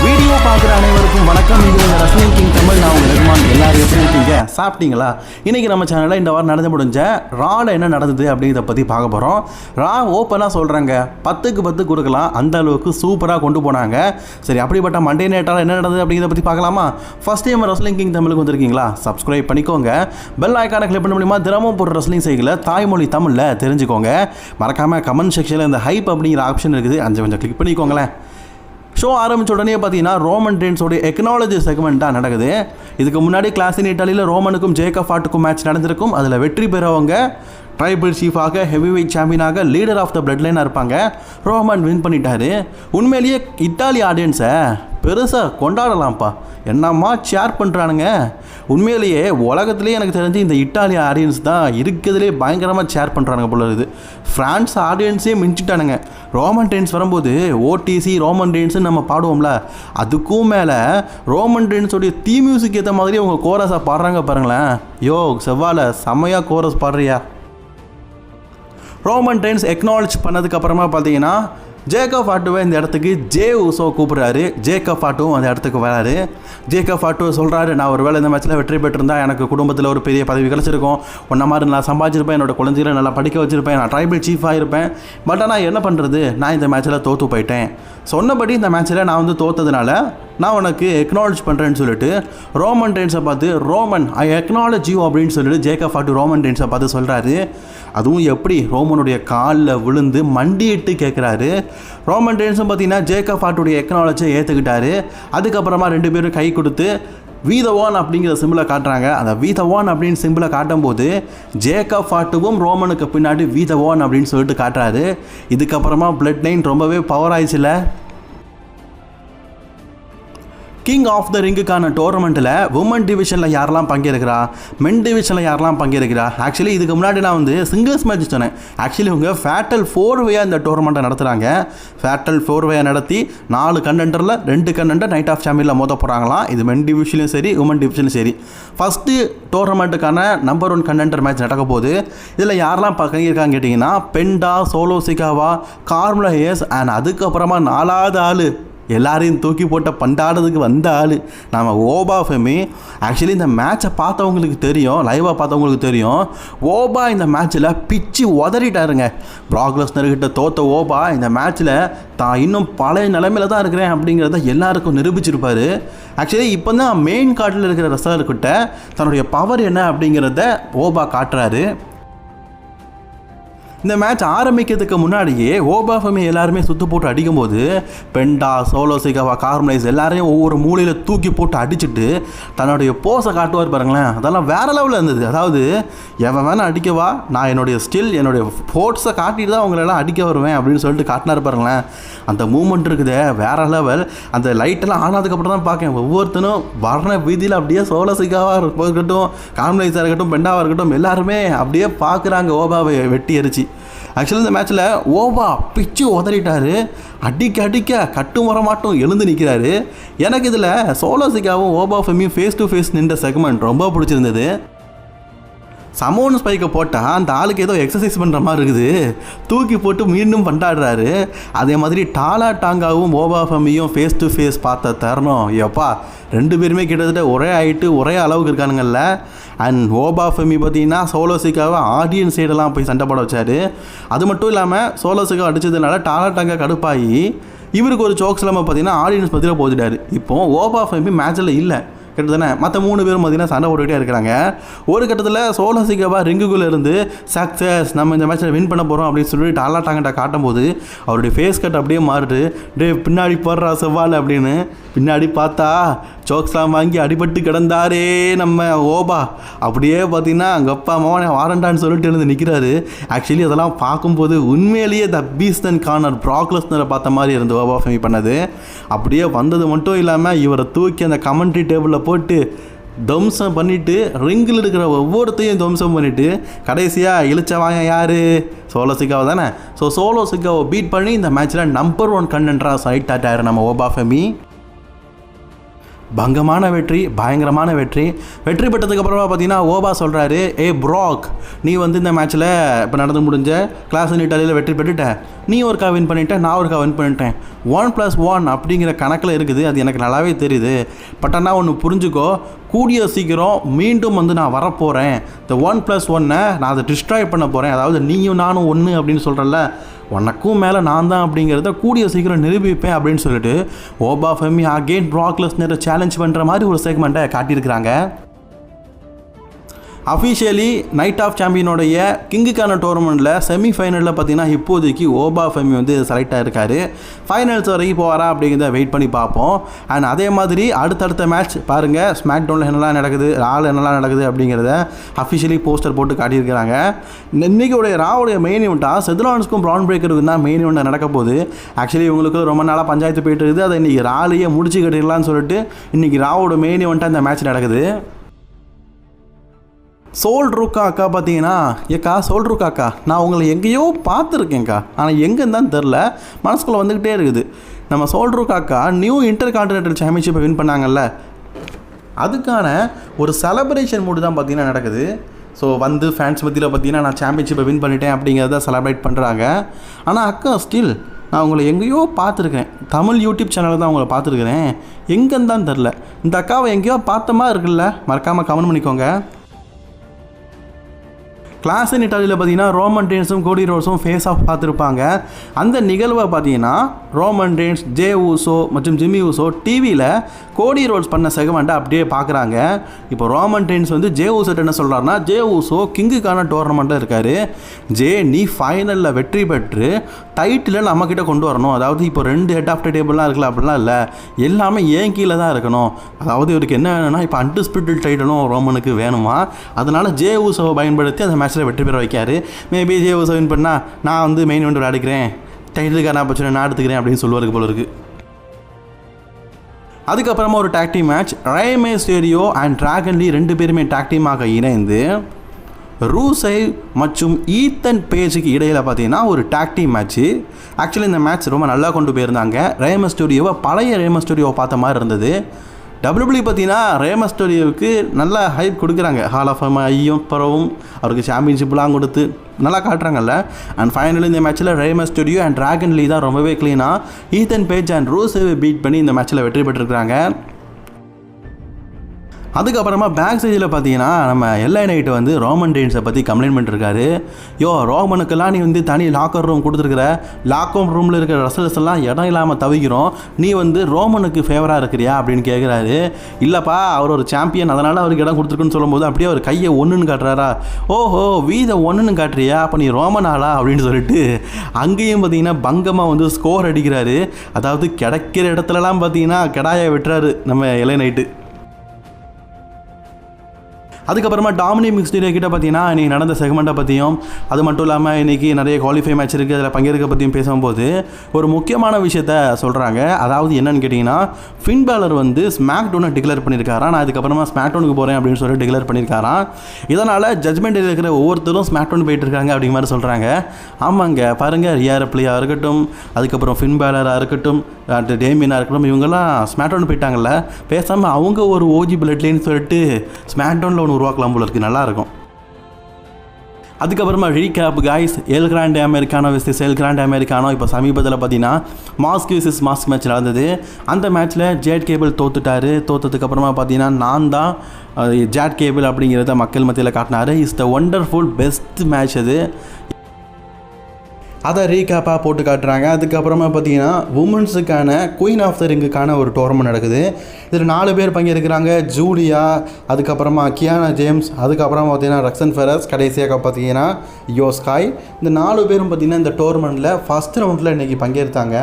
Video பார்க்குற அனைவருக்கும் வணக்கம். இது உங்கள் ரஸ்லிங் கிங் தமிழ். நான் உங்கள் ரஹ்மான். எல்லாரும் எப்படி இருக்கீங்க? சாப்பிட்டீங்களா? இன்றைக்கி நம்ம சேனலில் இந்த வாரம் நடந்து முடிஞ்ச ராவில் என்ன நடந்தது அப்படிங்கிறத பற்றி பார்க்க போகிறோம். ரா ஓப்பனாக சொல்கிறாங்க, 10க்கு 10 கொடுக்கலாம், அந்த அளவுக்கு சூப்பராக கொண்டு போனாங்க. சரி, அப்படிப்பட்ட மண்டே நைட்டால் என்ன நடந்தது அப்படிங்கிறத பற்றி பார்க்கலாமா? ஃபஸ்ட் டைம் ரஸ்லிங் கிங் தமிழுக்கு வந்திருக்கீங்களா? சப்ஸ்கிரைப் பண்ணிக்கோங்க. பெல் ஐக்கானை கிளிக் பண்ண முடியுமா? தினமும் போடுற ரஸ்லிங் செய்களை தாய்மொழி தமிழில் தெரிஞ்சுக்கோங்க. மறக்காமல் கமெண்ட் செக்ஷனில் இந்த ஹைப் அப்படிங்கிற ஆப்ஷன் இருக்குது, கொஞ்சம் கிளிக் பண்ணிக்கோங்களேன். ஷோ ஆரம்பித்த உடனே பார்த்தீங்கன்னா ரோமன் ரெயின்ஸோடைய எக்கனாலஜி செக்மெண்ட் தான் நடக்குது. இதுக்கு முன்னாடி கிளாஸ் இன் இட்டாலியில் ரோமனுக்கும் ஜேக்கப் ஃபாட்டுக்கும் மேட்ச் நடந்திருக்கும். அதில் வெற்றி பெறவங்க ட்ரைபிள் சீஃபாக, ஹெவி வெயிட் சாம்பியனாக, லீடர் ஆஃப் த பிளட் லைனாக இருப்பாங்க. ரோமன் வின் பண்ணிட்டாரு. உண்மையிலேயே இட்டாலி ஆடியன்ஸை பெருசாக கொண்டாடலாம்ப்பா. என்னம்மா ஷேர் பண்ணுறானுங்க. உண்மையிலேயே உலகத்துலேயே எனக்கு தெரிஞ்சு இந்த இட்டாலி ஆடியன்ஸ் தான் இருக்கிறதுலே பயங்கரமாக ஷேர் பண்ணுறானுங்க போல இருக்குது. ஃப்ரான்ஸ் ஆடியன்ஸே மிஞ்சிட்டானுங்க. ரோமன் ரெயின்ஸ் வரும்போது ஓடிசி ரோமன் ரெயின்ஸ்னு நம்ம பாடுவோம்ல, அதுக்கும் மேலே ரோமன் ரெயின்ஸோடைய தீ மியூசிக் ஏற்ற மாதிரி அவங்க கோரஸாக பாடுறாங்க பாருங்களேன். யோ செவ்வாழை செம்மையாக கோரஸ் பாடுறியா. ரோமன் ரெயின்ஸ் எக்னாலஜ் பண்ணதுக்கப்புறமா பார்த்தீங்கன்னா ஜேக்கப் ஃபாட்டுவை இந்த இடத்துக்கு ஜே உசோ கூப்பிட்றாரு. ஜேக்கப் ஃபாட்டும் அந்த இடத்துக்கு வராரு. ஜேக்கப் ஃபாட்டு சொல்கிறாரு, நான் ஒரு வேளை இந்த மேட்ச்சில் வெற்றி பெற்றிருந்தா எனக்கு குடும்பத்தில் ஒரு பெரிய பதவி கிடச்சிருக்கும், உன்ன மாதிரி நான் சம்பாதிச்சிருப்பேன், என்னோடய குழந்தைகளை நல்லா படிக்க வச்சுருப்பேன், நான் ட்ரைபிள் சீஃபாக இருப்பேன். பட் ஆனால் என்ன பண்ணுறது, நான் இந்த மேட்ச்சில் தோற்று போயிட்டேன். சொன்னபடி இந்த மேட்ச்சில் நான் தோற்றதுனால நான் உனக்கு எக்னாலஜ் பண்ணுறேன்னு சொல்லிட்டு ரோமன் ரெயின்ஸை பார்த்து, ரோமன் ஐ எக்னாலஜ் யூ அப்படின்னு சொல்லிட்டு ஜேக்கப் ஃபாட்டு ரோமன் ரெயின்ஸை பார்த்து சொல்கிறாரு. அதுவும் எப்படி, ரோமனுடைய காலில் விழுந்து மண்டிட்டு கேட்குறாரு. ரோமன் ரெயின்ஸும் பார்த்தீங்கன்னா ஜேக்கப் ஃபாட்டுடைய எக்னாலஜியை ஏற்றுக்கிட்டாரு. அதுக்கப்புறமா ரெண்டு பேரும் கை கொடுத்து வீதவான் அப்படிங்கிற சிம்பிளை காட்டுறாங்க. அந்த வீதவான் அப்படின்னு சிம்பிளை காட்டும்போது ஜேக்கப் ஃபாட்டுவும் ரோமனுக்கு பின்னாடி வீதவான் அப்படின்னு சொல்லிட்டு காட்டுறாரு. இதுக்கப்புறமா பிளட் லைன் ரொம்பவே பவர் ஆயிடுச்சுல. கிங் ஆஃப் த ரிங்குக்கான டோர்னமெண்ட்டில் உமன் டிவிஷனில் யாரெல்லாம் பங்கேற்கிறா, மென் டிவிஷனில் யாரெல்லாம் பங்கேற்கிறா. ஆக்சுவலி இதுக்கு முன்னாடி நான் சிங்கிள்ஸ் மேட்ச் சொன்னேன். ஆக்சுவலி இவங்க ஃபேட்டல் 4-வேயாக இந்த டோர்னமெண்ட்டை நடத்துகிறாங்க. ஃபேட்டல் 4-வேயாக நடத்தி 4 கண்டெண்டரில் 2 கண்டெண்டர் நைட் ஆஃப் சாம்பியனில் மோத போகிறாங்களாம். இது மென் டிவிஷன்லையும் சரி உமன் டிவிஷனும் சரி. ஃபஸ்ட்டு டோர்னமெண்ட்டுக்கான நம்பர் 1 கண்டெண்டர் மேட்ச் நடக்க போகுது. இதில் யாரெல்லாம் பங்கேற்கான்னு கேட்டிங்கன்னா பெண்டா, சோலோ சிகாவா, கார்மெலா ஹேயஸ் அண்ட் அதுக்கப்புறமா 4வது ஆள் எல்லாரையும் தூக்கி போட்ட பண்டாடுறதுக்கு வந்த ஆள் நம்ம ஓபா ஃபெமி. ஆக்சுவலி இந்த மேட்சை பார்த்தவங்களுக்கு தெரியும், லைவாக பார்த்தவங்களுக்கு தெரியும், ஓபா இந்த மேட்ச்சில் பிச்சு உதறிட்டாருங்க. ப்ராக் லெஸ்னர்கிட்ட தோற்ற ஓபா இந்த மேட்ச்சில் தான் இன்னும் பழைய நிலைமையில் தான் இருக்கிறேன் அப்படிங்கிறத எல்லாருக்கும் நிரூபிச்சிருப்பார். ஆக்சுவலி இப்போ தான் மெயின் கார்டில் இருக்கிற ரெஸ்லர்கிட்ட தன்னுடைய பவர் என்ன அப்படிங்கிறத ஓபா காட்டுறாரு. இந்த மேட்ச் ஆரம்பிக்கிறதுக்கு முன்னாடியே ஓபா ஃபெமி எல்லாருமே சுற்று போட்டு அடிக்கும்போது பெண்டா, சோலோ சிகாவா, கார்மெலைஸ் எல்லாரையும் ஒவ்வொரு மூலையில் தூக்கி போட்டு அடிச்சுட்டு தன்னுடைய போஸை காட்டுவார் பாருங்களேன். அதெல்லாம் வேறு லெவலில் இருந்தது. அதாவது எவன் வேணால் அடிக்கவா, நான் என்னுடைய ஸ்டில் என்னுடைய ஃபோர்ஸை காட்டிட்டு தான் அவங்களெல்லாம் அடிக்க வருவேன் அப்படின்னு சொல்லிட்டு காட்டினார் பாருங்களேன். அந்த மூமெண்ட் இருக்குது வேறு லெவல். அந்த லைட்டெல்லாம் ஆனதுக்கப்புறம் தான் பார்க்கேன் ஒவ்வொருத்தனும் வர்ண வீதியில் அப்படியே சோலோ சிகாவாக இருக்கட்டும், கார்மெலைஸாக இருக்கட்டும், பெண்டாவாக இருக்கட்டும் எல்லாருமே அப்படியே பார்க்குறாங்க ஓபாவை வெட்டி எரிச்சு. ஆக்சுவலி இந்த மேட்ச்சில் ஓபா பிச்சு உதறிட்டார். அடிக்க கட்டு மரமாட்டும் எழுந்து நிற்கிறாரு. எனக்கு இதில் சோலோ சிகாவும் ஓபா ஃபெமியும் ஃபேஸ் டு ஃபேஸ் நின்ற செக்மெண்ட் ரொம்ப பிடிச்சிருந்தது. சமோன் ஸ்பைக்கை போட்டால் அந்த ஆளுக்கு ஏதோ எக்ஸசைஸ் பண்ணுற மாதிரி இருக்குது, தூக்கி போட்டு மீண்டும் பண்டாடுறாரு. அதே மாதிரி டாலா டாங்காவும் ஓபா ஃபெமியும் ஃபேஸ் டு ஃபேஸ் பார்த்த தருணம் எப்பா, 2 பேருமே கிட்டத்தட்ட ஒரே ஹைட்டு ஒரே அளவுக்கு இருக்கானுங்கல்ல. அண்ட் ஓபா ஃபெமி பார்த்தீங்கன்னா சோலோ சிகாவை ஆடியன்ஸ் சைடெல்லாம் போய் சண்டை போட வச்சார். அது மட்டும் இல்லாமல் சோலோ சிகா அடித்ததுனால டாலா டாங்கா கடுப்பாகி இவருக்கு ஒரு சோக்ஸ் இல்லாமல் பார்த்தீங்கன்னா ஆடியன்ஸ் பதிலாக போட்டுட்டார். இப்போது ஓபா ஃபெமி மேட்சில் இல்லை கிட்டத்தட்ட மற்ற 3 பேரும் பார்த்தீங்கன்னா சண்டை போட்டுக்கிட்டே இருக்கிறாங்க. ஒரு கட்டத்தில் சோலோ சிகாவா ரிங்குக்குள்ளே இருந்து சக்ஸஸ் நம்ம இந்த மேட்ச்சில் வின் பண்ண போகிறோம் அப்படின்னு சொல்லிட்டு டாலா டாங்கட்டா காட்டும்போது அவருடைய ஃபேஸ் கட் அப்படியே மாறுது. பின்னாடி போடுறா செவ்வால் அப்படின்னு பின்னாடி பார்த்தா சோக்ஸ்லாம் வாங்கி அடிபட்டு கிடந்தாரே நம்ம ஓபா. அப்படியே பார்த்தீங்கன்னா அங்கே அப்பா அம்மாவை வாரண்டான்னு சொல்லிட்டு இருந்து நிற்கிறாரு. ஆக்சுவலி அதெல்லாம் பார்க்கும்போது உண்மையிலேயே the beast and corner Brock லெஸ்னரை பார்த்த மாதிரி இருந்து ஓபா ஃபெமி பண்ணது. அப்படியே வந்தது மட்டும் இல்லாமல் இவரை தூக்கி அந்த கமெண்ட்ரி டேபிளில் போட்டு தம்சம் பண்ணிவிட்டு ரிங்கில் இருக்கிற ஒவ்வொருத்தையும் தம்சம் பண்ணிவிட்டு கடைசியாக இழுச்சவாங்க யார், சோலோ சிகாவை தானே. ஸோ சோலோ சிகாவை பீட் பண்ணி இந்த மேட்ச்சில் நம்பர் 1 கண்டெண்டராக சைட் ஆட்டார் நம்ம ஓபா ஃபெமி. பங்கமான வெற்றி, பயங்கரமான வெற்றி. வெற்றி பெற்றதுக்கப்புறமா பார்த்தீங்கன்னா ஓபா சொல்கிறாரு, ஏ ப்ராக், நீ வந்து இந்த மேட்ச்சில் இப்போ நடந்து முடிஞ்ச கிளாஸ் இட்டாலியில் வெற்றி பெற்றுட்டேன், நீ ஒருக்கா வின் பண்ணிட்டேன், நான் ஒருக்கா வின் பண்ணிட்டேன், 1+1 அப்படிங்கிற கணக்கில் இருக்குது, அது எனக்கு நல்லாவே தெரியுது. பட் ஆனால் ஒன்று புரிஞ்சுக்கோ, கூடிய சீக்கிரம் மீண்டும் வந்து நான் வரப்போகிறேன், இந்த 1+1 நான் அதை டிஸ்ட்ராய் பண்ண போகிறேன், அதாவது நீயும் நானும் ஒன்று அப்படின்னு சொல்கிறல்ல, உனக்கும் மேலே நான் தான் அப்படிங்கிறத கூடிய சீக்கிரம் நிரூபிப்பேன் அப்படின்னு சொல்லிட்டு ஓபா ஃபெமி அகெயின் ப்ராக் லெஸ்னரை சேலஞ்ச் பண்ணுற மாதிரி ஒரு செக்மெண்ட்டை காட்டியிருக்கிறாங்க. அஃபிஷியலி நைட் ஆஃப் சாம்பியனோடைய கிங்குக்கான டோர்னமெண்ட்டில் செமிஃபைனலில் பார்த்தீங்கன்னா இப்போதைக்கு ஓபா ஃபெமி வந்து செலக்ட் ஆகிருக்காரு. ஃபைனல்ஸ் வரைக்கும் போவாரா அப்படிங்கிறத வெயிட் பண்ணி பார்ப்போம். அண்ட் அதே மாதிரி அடுத்தடுத்த மேட்ச் பாருங்கள், ஸ்மாக் டவுனில் என்னெல்லாம் நடக்குது, ராவில் என்னெல்லாம் நடக்குது அப்படிங்கிறத அஃபிஷியலி போஸ்டர் போட்டு காட்டியிருக்கிறாங்க. இன்றைக்கியோடைய ராவுடைய மெயின் இவெண்ட்டாக செதுலான்ஸ்க்கும் ப்ரான் பிரேக்கருக்கும் தான் மெயின் இவெண்ட் நடக்க போகுது. ஆக்சுவலி இவங்களுக்கு ரொம்ப நாளாக பஞ்சாயத்து போயிட்டு இருக்குது, அதை இன்றைக்கி ராலையே முடிச்சு கட்டிடலான்னு சொல்லிட்டு இன்றைக்கி ராவோட மெயின் இவெண்ட்டாக இந்த மேட்ச் நடக்குது. சோல் ரூக்கா அக்கா பார்த்தீங்கன்னா, ஏக்கா சோல் ரூக்கா அக்கா, நான் உங்களை எங்கேயோ பார்த்துருக்கேங்க்கா, ஆனால் எங்கேன்னு தான் தெரில, மனசுக்குள்ளே வந்துக்கிட்டே இருக்குது. நம்ம சோல் ரூக்கா அக்கா நியூ இன்டர் கான்டினென்டல் சாம்பியன்ஷிப்பை வின் பண்ணாங்கல்ல, அதுக்கான ஒரு செலப்ரேஷன் மூடு தான் பார்த்தீங்கன்னா நடக்குது. ஸோ வந்து ஃபேன்ஸ் மத்தியில் பார்த்தீங்கன்னா நான் சாம்பியன்ஷிப்பை வின் பண்ணிட்டேன் அப்படிங்கிறத செலப்ரேட் பண்ணுறாங்க. ஆனால் அக்கா ஸ்டில் நான் உங்களை எங்கேயோ பார்த்துருக்கேன், தமிழ் யூடியூப் சேனலில் தான் உங்களை பார்த்துருக்குறேன், எங்கேன்னு தான் தெரில, இந்த அக்காவை எங்கேயோ பார்த்த மாதிரி இருக்குல்ல, மறக்காமல் கமெண்ட் பண்ணிக்கோங்க. கிளாஸ் இன் இட்டாலியில் பார்த்தீங்கன்னா ரோமன் ரெயின்ஸும் கோடி ரோட்ஸும் ஃபேஸ் ஆஃப் பார்த்துருப்பாங்க. அந்த நிகழ்வை பார்த்தீங்கன்னா ரோமன் ரெயின்ஸ், ஜே ஊசோ மற்றும் ஜிம்மி ஊசோ டிவியில் கோடி ரோட்ஸ் பண்ண செகமெண்ட்டை அப்படியே பார்க்குறாங்க. இப்போ ரோமன் ரெயின்ஸ் வந்து ஜே ஊசோட்ட என்ன சொல்கிறாருன்னா, ஜே ஊசோ கிங்குக்கான டோர்னமெண்ட்டில் இருக்கார், ஜே நீ ஃபைனலில் வெற்றி பெற்று டைட்டிலை நம்மக்கிட்ட கொண்டு வரணும், அதாவது இப்போ 2 ஹெட் ஆஃப் த டேபிள்லாம் இருக்கலாம், அப்படிலாம் இல்லை, எல்லாமே ஏன் கீழே தான் இருக்கணும், அதாவது இவருக்கு என்ன வேணும்னா இப்போ அன்டிஸ்பியூட்டட் டைட்டிலும் ரோமனுக்கு வேணுமா, அதனால் ஜே ஊசோவை பயன்படுத்தி அந்த மேட்ச்சில் வெற்றி பெற வைக்காரு. மேபி ஜே ஊசோ வின் பண்ணால் நான் வந்து மெயின் இவெண்ட் விளையாடிக்கிறேன், டைட்டிலுக்கான பிரச்சனை நான் எடுத்துக்கிறேன் அப்படின்னு சொல்லுவாருக்கு போல இருக்குது. அதுக்கப்புறமா ஒரு tag team match, Rey Mysterio and Dragon Lee 2 பேருமே டாக் டீமாக இணைந்து ரூசைவ் மற்றும் ஈத்தன் பேஜுக்கு இடையில் பார்த்தீங்கன்னா ஒரு டாக் டீம் மேட்ச்சு. ஆக்சுவலி இந்த மேட்ச் ரொம்ப நல்லா கொண்டு போயிருந்தாங்க. ரே மிஸ்டீரியோவை பழைய ரே மிஸ்டீரியோவை பார்த்த மாதிரி இருந்தது. WWE பார்த்தீங்கன்னா ரே மிஸ்டீரியோவுக்கு நல்ல ஹைப் கொடுக்குறாங்க, ஹால் ஆஃப் ஃபேம் ஐயும் பரவும் அவருக்கு சாம்பியன்ஷிப்லாம் கொடுத்து நல்லா காட்டுறாங்கல்ல. அண்ட் ஃபைனலி இந்த மேட்ச்சில் ரே மிஸ்டீரியோ அண்ட் டிராகன் லீ தான் ரொம்பவே க்ளீனாக ஈத்தன் பேஜ் அண்ட் ரூசேவை பீட் பண்ணி இந்த மேட்ச்சில் வெற்றி பெற்றிருக்கிறாங்க. அதுக்கப்புறமா பேக் ஸ்டேஜில் பார்த்தீங்கன்னா நம்ம எல்ஐ நைட்டு வந்து ரோமன் ரெயின்ஸை பற்றி கம்ப்ளைண்ட் பண்ணிருக்காரு. ரோமனுக்கெல்லாம் நீ வந்து தனி லாக்கர் ரூம் கொடுத்துருக்குற, லாக்கர் ரூமில் இருக்கிற ரெஸ்லர்ஸ் எல்லாம் இடம் இல்லாமல் தவிக்கிறோம், நீ வந்து ரோமனுக்கு ஃபேவராக இருக்கிறியா அப்படின்னு கேட்குறாரு. இல்லைப்பா அவர் ஒரு சாம்பியன், அதனால் அவருக்கு இடம் கொடுத்துருக்குன்னு சொல்லும்போது அப்படியே அவர் கையை ஒன்றுன்னு காட்டுறாரா, ஓஹோ வீதை ஒன்றுன்னு காட்டுறியா, அப்போ நீ ரோமன் ஆளா அப்படின்னு சொல்லிட்டு அங்கேயும் பார்த்தீங்கன்னா பங்கமாக வந்து ஸ்கோர் அடிக்கிறாரு. அதாவது கிடைக்கிற இடத்துலலாம் பார்த்தீங்கன்னா கெடாயை வெட்டுறாரு நம்ம எல்ஐ நைட்டு. அதுக்கப்புறமா டாமினிக் மிஸ்டீரியோ கிட்ட பார்த்தீங்கன்னா இன்றைக்கி நடந்த செக்மெண்ட்டை பற்றியும், அது மட்டும் இல்லாமல் இன்றைக்கி நிறைய குவாலிஃபை மேட்ச் இருக்குது, அதில் பங்கேற்க பற்றியும் பேசும்போது ஒரு முக்கியமான விஷயத்த சொல்கிறாங்க. அதாவது என்னன்னு கேட்டிங்கன்னா, ஃபின் பேலர் வந்து ஸ்மாக் டவுனை டிக்ளேர் பண்ணியிருக்காராம், நான் அதுக்கப்புறமா ஸ்மாக் டவுனுக்கு போகிறேன் அப்படின்னு சொல்லி டிக்ளேர் பண்ணியிருக்காராம். இதனால் ஜட்மெண்ட்டில் இருக்கிற ஒவ்வொருத்தரும் ஸ்மாக் டவுன் போயிட்டு இருக்காங்க அப்படிங்கிற மாதிரி சொல்கிறாங்க. ஆமாங்க பாருங்கள், ரியா ரிப்ளியாக இருக்கட்டும், அதுக்கப்புறம் ஃபின் பேலராக இருக்கட்டும், டேமியனாக இருக்கட்டும், இவங்கெல்லாம் ஸ்மாக் டவுன் போயிட்டாங்கல்ல, பேசாமல் அவங்க ஒரு ஓஜி பிளட்லேன்னு சொல்லிட்டு ஸ்மாக் டவுனில் ஒன்று உருவாக்கலாம் போல இருக்குது, நல்லாயிருக்கும். அதுக்கப்புறமா recap guys, El Grande Americano vs El Grande Americano இப்போ சமீபத்தில் பார்த்தீங்கன்னா மாஸ்க் விசஸ் மாஸ்க் மேட்ச் நடந்தது. அந்த மேட்ச்சில் ஜேட் கேபிள் தோத்துட்டார். தோற்றதுக்கப்புறமா பார்த்தீங்கன்னா நான் தான் ஜேட் கேபிள் அப்படிங்கிறத மக்கள் மத்தியில் காட்டினார். Is the wonderful best match அது, அதை ரீகேப்பாக போட்டு காட்டுறாங்க. அதுக்கப்புறமா பார்த்தீங்கன்னா உமன்ஸுக்கான குயின் ஆஃப் த ரிங்குக்கான ஒரு டோர்னமெண்ட் நடக்குது. இதில் 4 பேர் பங்கேற்கிறாங்க, ஜூலியா, அதுக்கப்புறமா கியானா ஜேம்ஸ், அதுக்கப்புறமா பார்த்தீங்கன்னா ரக்ஸன் ஃபெரஸ், கடைசியாக பார்த்தீங்கன்னா யோ ஸ்காய். இந்த 4 பேரும் பார்த்தீங்கன்னா இந்த டோர்னமெண்ட்டில் ஃபஸ்ட் ரவுண்டில் இன்றைக்கி பங்கேற்றாங்க.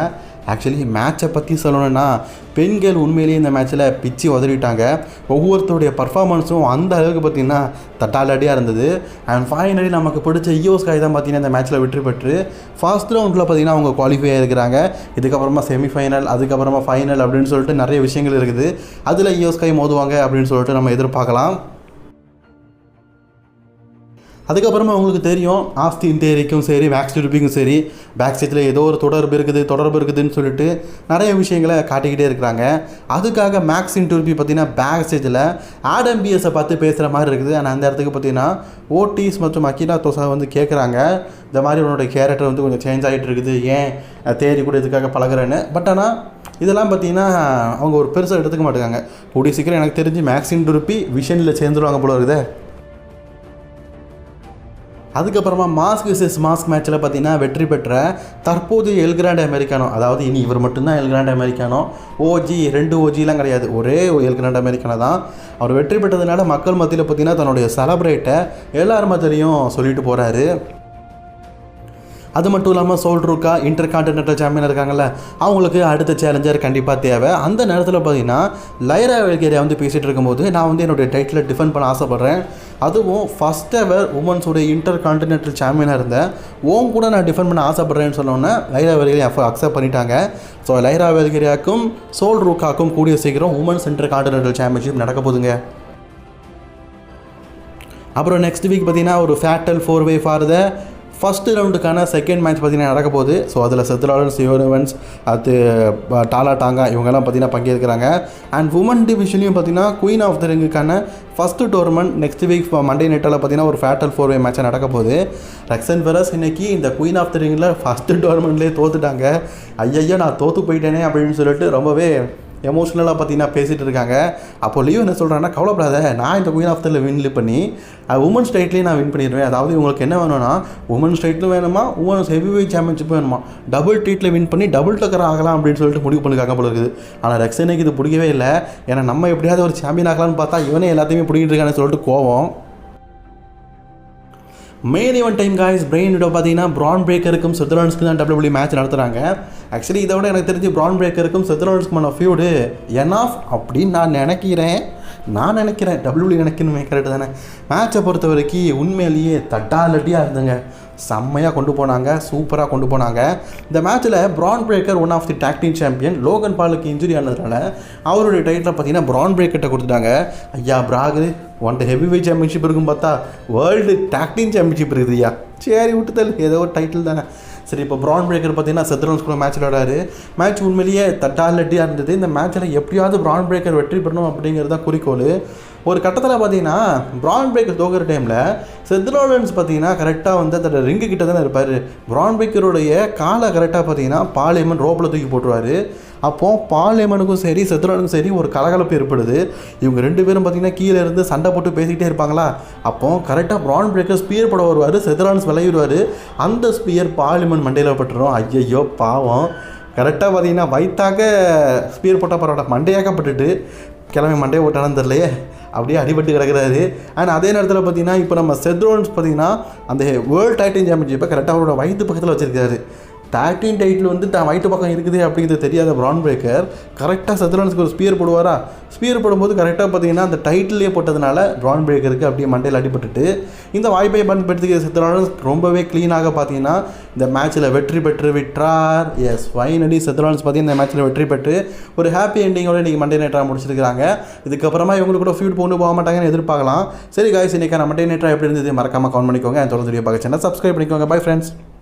ஆக்சுவலி மேட்சை பற்றி சொல்லணுன்னா பெண்கள் உண்மையிலேயே இந்த மேட்ச்சில் பிச்சு உதறிட்டாங்க. ஒவ்வொருத்தருடைய பர்ஃபார்மன்ஸும் அந்த அளவுக்கு பார்த்திங்கன்னா தட்டாலடியாக இருந்தது. அண்ட் ஃபைனலி நமக்கு பிடிச்ச யோ ஸ்காய் தான் பார்த்திங்கன்னா இந்த மேட்ச்சில் வெற்றி பெற்று ஃபர்ஸ்ட் ரவுண்டில் பார்த்திங்கன்னா அவங்க குவாலிஃபை ஆகிருக்கிறாங்க. இதுக்கப்புறமா செமிஃபைனல், அதுக்கப்புறமா ஃபைனல் அப்படின்னு சொல்லிட்டு நிறைய விஷயங்கள் இருக்குது. அதில் யோ ஸ்காய் மோதுவாங்க அப்படின்னு சொல்லிட்டு நம்ம எதிர்பார்க்கலாம். அதுக்கப்புறமா உங்களுக்கு தெரியும் ஆஸ்தின் தேரிக்கும் சரி மேக்ஸ் டுபிக்கும் சரி பேக் ஸ்டேஜில் ஏதோ ஒரு தொடர்பு இருக்குதுன்னு சொல்லிட்டு நிறைய விஷயங்களை காட்டிக்கிட்டே இருக்கிறாங்க. அதுக்காக மேக்ஸின் டுபி பார்த்தீங்கன்னா பேக் ஸ்டேஜில் ஆடம் பிஎஸை பார்த்து பேசுகிற மாதிரி இருக்குது. ஆனால் அந்த இடத்துக்கு பார்த்தீங்கன்னா ஓட்டிஸ் மற்றும் அகிலா தோசா வந்து கேட்குறாங்க, இந்த மாதிரி உன்னோட கேரக்டர் வந்து கொஞ்சம் சேஞ்ச் ஆகிட்டு இருக்குது, ஏன் தேரி கூட இதுக்காக பழகிறேன்னு. பட் ஆனால் இதெல்லாம் பார்த்தீங்கன்னா அவங்க ஒரு பெருசாக எடுத்துக்க மாட்டாங்க. கூடிய சீக்கிரம் எனக்கு தெரிஞ்சு மேக்ஸின் டுபி விஷனில் சேர்ந்துருவாங்க போல இருக்குது. அதுக்கப்புறமா மாஸ்க் விசஸ் மாஸ்க் மேட்ச்சில் பார்த்தீங்கன்னா வெற்றி பெற்ற தற்போது எல் கிராண்ட் அமெரிக்கானோ, அதாவது இனி இவர் மட்டும்தான் எல் கிராண்ட் அமெரிக்கானோ, ஓஜி 2 ஓஜிலாம் கிடையாது, ஒரே எல் கிராண்ட் அமெரிக்கானோ தான். அவர் வெற்றி பெற்றதுனால மக்கள் மத்தியில் பார்த்தீங்கன்னா தன்னுடைய செலப்ரேட்டை எல்லார் மத்தியிலையும் சொல்லிட்டு போகிறாரு. அது மட்டும் இல்லாமல் சோல்ட்ரூக்கா இன்டர் கான்டினென்டல் சாம்பியன் இருக்காங்கல்ல, அவங்களுக்கு அடுத்த சேலஞ்சர் கண்டிப்பாக தேவை. அந்த நேரத்தில் பார்த்தீங்கன்னா லைரா வெல்கேரியா வந்து பேசிகிட்டு இருக்கும்போது, நான் வந்து என்னுடைய டைட்டிலை டிஃபெண்ட் பண்ண ஆசைப்பட்றேன், அதுவும் ஃபஸ்ட் எவர் உமன்ஸோடைய இன்டர் கான்டினென்டல் சாம்பியனாக இருந்தேன், கூட நான் டிஃபெண்ட் பண்ண ஆசைப்பட்றேன்னு சொன்னோன்னே லைரா வெல்கேரியா அக்செப்ட் பண்ணிட்டாங்க. ஸோ லைரா வெல்கேரியாவுக்கும் சோல்ட்ரூக்காக்கும் கூடிய சீக்கிரம் உமன்ஸ் இன்டர் கான்டினென்டல் சாம்பியன்ஷிப் நடக்க போதுங்க. அப்புறம் நெக்ஸ்ட் வீக் பார்த்தீங்கன்னா ஒரு fatal 4-way for the first ரவுண்டுக்கான செகண்ட் மேட்ச் பார்த்தீங்கன்னா நடக்க போகுது. ஸோ அதில் செத் ராலின்ஸ், யுவன்ஸ், அது டாலா டாங்கா இவங்கெல்லாம் பார்த்தீங்கன்னா பங்கேற்கிறாங்க. அண்ட் உமன் டிவிஷன்லையும் பார்த்தீங்கன்னா குயின் ஆஃப் த ரிங்குக்கான first tournament next week Monday நைட்டில் பார்த்தீங்கன்னா ஒரு ஃபேட்டல் 4-way மேட்சாக நடக்க போகுது. ரெக்ஸன் ஃபெரஸ் இன்றைக்கி இந்த குயின் ஆஃப் த ரிங்கில் ஃபஸ்ட்டு டோர்னமெண்ட்லேயே தோத்துட்டாங்க. ஐயையோ நான் தோற்று போயிட்டேனே அப்படின்னு சொல்லிட்டு ரொம்பவே எமோஷ்னலாக பார்த்தீங்கன்னா பேசிகிட்டு இருக்காங்க. அப்போ லியோ என்ன சொல்கிறாங்கன்னா, கவலைப்படாத, நான் இந்த குயின் ஆஃப் த வின் பண்ணி உமன்ஸ் டைட்லேயும் நான் வின் பண்ணிடுவேன். அதாவது உங்களுக்கு என்ன வேணும்னா உமன்ஸ் டைட்டிலும் வேணுமா, உமன்ஸ் ஹெவிவெயிட் சாம்பியன்ஷிப்பும் வேணுமா, டபுள் டைட்டில் வின் பண்ணி டபுள் டக்கர் ஆகலாம் அப்படின்னு சொல்லிட்டு முடிவு பண்ணிருக்காங்க போல இருக்குது. ஆனால் ரெக்ஸனுக்கு இது பிடிக்கவே இல்லை. ஏன்னா நம்ம எப்படியாவது ஒரு சாம்பியன் ஆகலாம்னு பார்த்தா இவனே எல்லாத்தையுமே பிடிக்கிட்டு இருக்கான்னு சொல்லிட்டு கோவம். Main event time guys, brain widow பார்த்தீங்கன்னா பிரான் பிரேக்கருக்கும் செத் ராலின்ஸ்க்கு தான் WWE மேட்ச் நடத்துகிறாங்க. ஆக்சுவலி இதை விட எனக்கு தெரிஞ்சு பிரான் பிரேக்கருக்கும் செத் ராலின்ஸ்க்குமான ஃபியூடு எனாஃப் அப்படின்னு நான் நினைக்கிறேன். WWE நினைக்கணுமே, கரெக்டு தானே. மேட்சை பொறுத்த வரைக்கும் உண்மையிலேயே தட்டாலட்டியாக இருந்துங்க, செம்மையாக கொண்டு போனாங்க, சூப்பராக கொண்டு போனாங்க. இந்த மேட்ச்சில் Bron Breakker one of the tag team champion Logan பாலுக்கு இன்ஜுரி ஆனதுனால அவருடைய டைட்டில் பார்த்தீங்கன்னா பிரான் பிரேக்கர்கிட்ட கொடுத்துட்டாங்க. ஐயா பிராகு ஒன்ட்டு ஹெவி வெயிட் சாம்பியன்ஷிப் இருக்கும் பார்த்தா வேர்ல்டு டாக் டீம் சாம்பியன்ஷிப் இருக்குது ஐயா, சரி விட்டுதல் ஏதோ ஒரு டைட்டில் தானே. சரி, இப்போ பிரான் பிரேக்கர் பார்த்தீங்கன்னா செத் ராலின்ஸ் கூட மேட்ச் விளையாடாரு. மேட்ச் உண்மையிலேயே தட்டாலட்டியாக இருந்தது. இந்த மேட்ச்சில் எப்படியாவது பிரான் பிரேக்கர் வெற்றி பெறணும் அப்படிங்கிறது தான் குறிக்கோள். ஒரு கட்டத்தில் பார்த்தீங்கன்னா பிரான் பிரேக்கர் தோக்கிற டைமில் செத் ராலின்ஸ் பார்த்தீங்கன்னா கரெக்டாக வந்து அந்த ரிங்கு கிட்ட தானே இருப்பார். பிரான் பிரேக்கருடைய காலை கரெக்டாக பார்த்தீங்கன்னா பால் ஹேமன் ரோப்பில் தூக்கி போட்டுருவார். அப்போது பால் ஹேமனுக்கும் சரி செத் ராலின்ஸுக்கும் சரி ஒரு கலகலப்பு ஏற்படுது. இவங்க 2 பேரும் பார்த்தீங்கன்னா கீழே இருந்து சண்டை போட்டு பேசிக்கிட்டே இருப்பாங்களா. அப்போது கரெக்டாக பிரான் பிரேக்கர் ஸ்பியர் போட வருவார், செத் ராலின்ஸ் விளையிடுவார். அந்த ஸ்பியர் பால் ஹேமன் மண்டையில் பட்டுரும். ஐயையோ பாவம், கரெக்டாக பார்த்தீங்கன்னா வயிற்றாக ஸ்பியர் போட்டால் பரவாயில்ல, மண்டையாக்கப்பட்டுட்டு கிளம்பி மண்டையை போட்டானு தெரியலையே, அப்படியே அடிபட்டு கிடக்கிறாரு. அண்ட் அதே நேரத்தில் பார்த்தீங்கன்னா இப்போ நம்ம செத் ராலின்ஸ் பார்த்தீங்கன்னா அந்த வேர்ல்டு டாக் டீம் சாம்பியன்ஷிப்பை கரெக்டாக அவரோட வயிற்று பக்கத்தில் வச்சிருக்காரு. டாக் டீம் டைட்டில் வந்து தான் வயிற்று பக்கம் இருக்குது அப்படிங்கிறது தெரியாத பிரான் பிரேக்கர் கரெக்டாக செத் ராலின்ஸ்க்கு ஒரு ஸ்பியர் போடுவாரா. ஸ்பியர் போடும்போது கரெக்டாக பார்த்தீங்கன்னா அந்த டைட்டிலே போட்டதுனால பிரான் பிரேக்கருக்கு அப்படியே மண்டையில் அடிபட்டுட்டு இந்த வாய்ப்பை பயன்படுத்திக்க செத் ராலின்ஸ் ரொம்பவே க்ளீனாக பார்த்தீங்கன்னா இந்த மேட்ச்சில் வெற்றி பெற்று விட்டார். எஸ், ஃபைனலி செத் ராலின்ஸ் பார்த்தீங்கன்னா இந்த மேட்ச்சில் வெற்றி பெற்று ஒரு ஹாப்பி எண்டிங்கோட இன்றைக்கி மண்டே நைட்டாக முடிச்சிருக்காங்க. இதுக்கப்புறமா இவங்களுக்கு கூட ஃபியூட் போக மாட்டாங்கன்னு எதிர்பார்க்கலாம். சரி காய்ஸ், இன்றைக்கான மண்டே நைட்டாக எப்படி இருந்தது மறக்காமல் கமெண்ட் பண்ணிக்கோங்க. தொடர்ந்து வீடியோ பார்க்க சேனல் சப்ஸ்கிரைப் பண்ணிக்கோங்க. Bye friends.